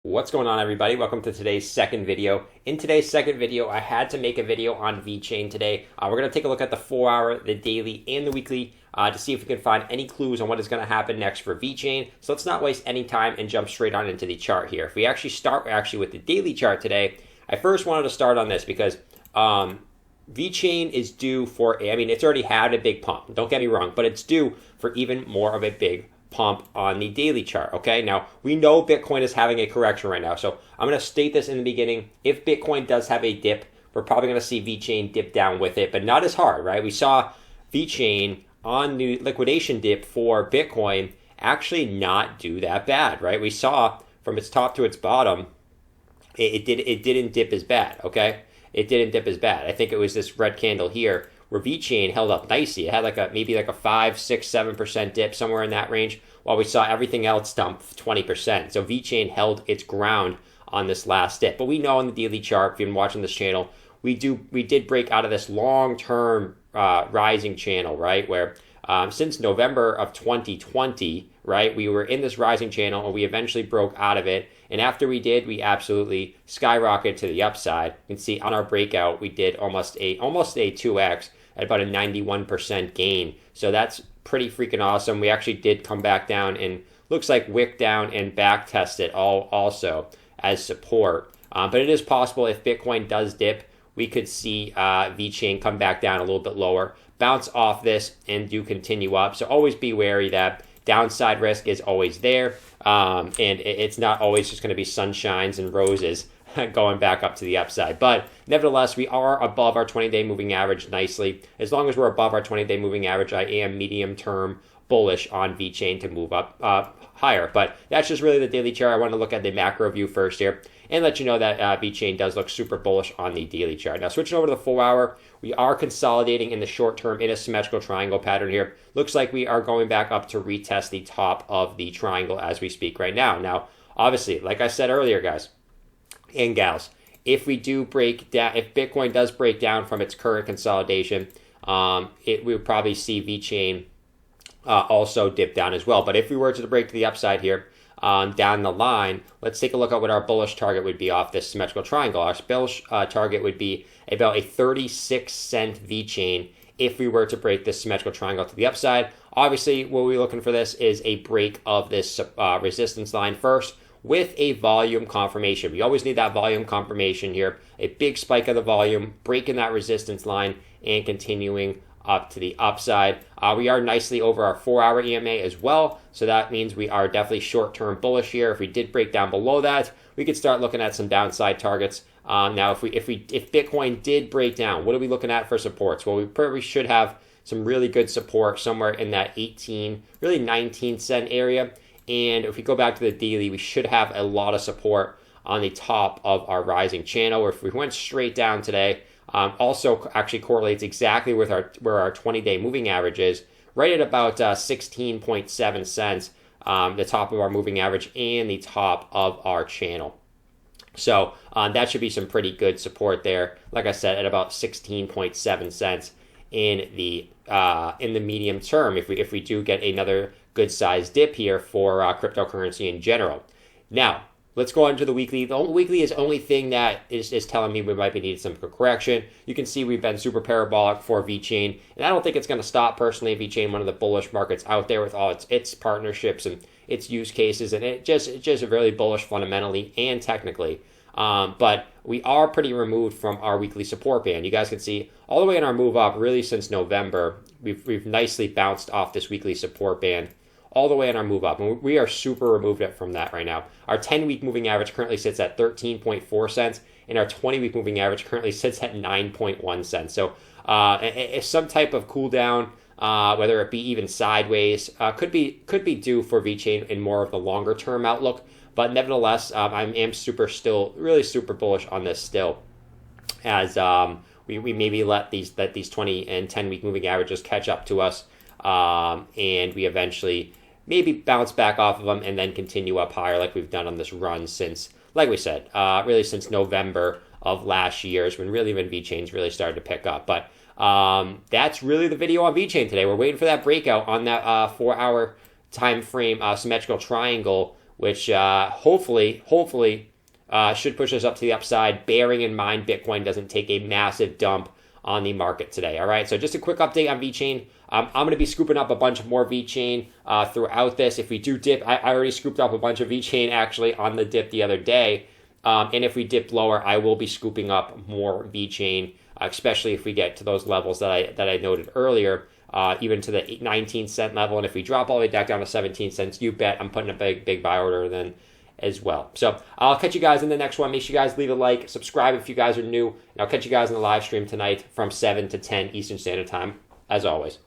What's going on, everybody? Welcome to today's second video. In today's second video, I had to make a video on Vechain today. We're going to take a look at the 4-hour, the daily, and the weekly to see if we can find any clues on what is going to happen next for Vechain. So let's not waste any time and jump straight on into the chart here. If we actually start with the daily chart today, I first wanted to start on this because Vechain is due for, it's already had a big pump. Don't get me wrong, but it's due for even more of a big pump on the daily chart. Okay, now we know Bitcoin is having a correction right now, so I'm going to state this in the beginning. If Bitcoin does have a dip, we're probably going to see Vechain dip down with it, but not as hard, right? We saw Vechain on the liquidation dip for Bitcoin actually not do that bad, right? We saw from its top to its bottom, it didn't dip as bad. Okay, it didn't dip as bad. I think it was this red candle here where Vechain held up nicely. It had maybe a 5, 6, 7% dip, somewhere in that range, while we saw everything else dump 20%. So Vechain held its ground on this last dip. But we know on the daily chart, if you've been watching this channel, we did break out of this long-term rising channel, right? Where since November of 2020, right, we were in this rising channel and we eventually broke out of it. And after we did, we absolutely skyrocketed to the upside. You can see on our breakout, we did almost a 2x at about a 91% gain. So that's pretty freaking awesome. We actually did come back down and looks like wick down and back test it also as support. But it is possible if Bitcoin does dip, we could see Vechain come back down a little bit lower, bounce off this, and do continue up. So always be wary that downside risk is always there. And it's not always just going to be sunshines and roses going back up to the upside. But nevertheless, we are above our 20-day moving average nicely. As long as we're above our 20-day moving average, I am medium-term bullish on Vechain to move up higher. But that's just really the daily chart. I want to look at the macro view first here and let you know that Vechain does look super bullish on the daily chart. Now, switching over to the 4-hour, we are consolidating in the short term in a symmetrical triangle pattern here. Looks like we are going back up to retest the top of the triangle as we speak right now. Now, obviously, like I said earlier, guys and gals, if Bitcoin does break down from its current consolidation, we would probably see Vechain also dip down as well. But if we were to break to the upside here, down the line, let's take a look at what our bullish target would be off this symmetrical triangle. Our bullish target would be about a 36-cent Vechain if we were to break this symmetrical triangle to the upside. Obviously, what we're looking for this is a break of this resistance line first with a volume confirmation. We always need that volume confirmation here. A big spike of the volume, breaking that resistance line, and continuing up to the upside. We are nicely over our 4-hour EMA as well, so that means we are definitely short-term bullish here. If we did break down below that, we could start looking at some downside targets. Now, if Bitcoin did break down, what are we looking at for supports? Well, we probably should have some really good support somewhere in that 18, really 19 cent area. And if we go back to the daily, we should have a lot of support on the top of our rising channel. Or if we went straight down today, also actually correlates exactly with where our 20-day moving average is, right at about 16.7 cents, the top of our moving average and the top of our channel. So that should be some pretty good support there. Like I said, at about 16.7 cents in the medium term, if we do get another good sized dip here for cryptocurrency in general. Now, let's go on to the weekly. The weekly is the only thing that is telling me we might be needing some correction. You can see we've been super parabolic for Vechain, and I don't think it's going to stop personally. Vechain, one of the bullish markets out there with all its partnerships and its use cases, and it's just really bullish fundamentally and technically. But we are pretty removed from our weekly support band. You guys can see all the way in our move up, really since November, we've nicely bounced off this weekly support band all the way in our move up. And we are super removed from that right now. Our 10-week moving average currently sits at 13.4 cents, and our 20-week moving average currently sits at 9.1 cents. So some type of cool down, whether it be even sideways, could be due for Vechain in more of the longer term outlook. But nevertheless, I am still really super bullish on this still, as we maybe let these 20 and 10-week moving averages catch up to us, and we eventually maybe bounce back off of them and then continue up higher like we've done on this run since, like we said, really since November of last year is when Vechain's really started to pick up. But that's really the video on Vechain today. We're waiting for that breakout on that 4-hour time frame symmetrical triangle which hopefully should push us up to the upside, bearing in mind Bitcoin doesn't take a massive dump on the market today. All right, so just a quick update on Vechain. I'm going to be scooping up a bunch more Vechain throughout this. If we do dip, I already scooped up a bunch of Vechain actually on the dip the other day. And if we dip lower, I will be scooping up more Vechain, especially if we get to those levels that I noted earlier, even to the 19-cent level. And if we drop all the way back down to 17 cents, you bet I'm putting a big buy order then as well. So I'll catch you guys in the next one. Make sure you guys leave a like, subscribe if you guys are new, and I'll catch you guys in the live stream tonight from 7 to 10 Eastern Standard Time, as always.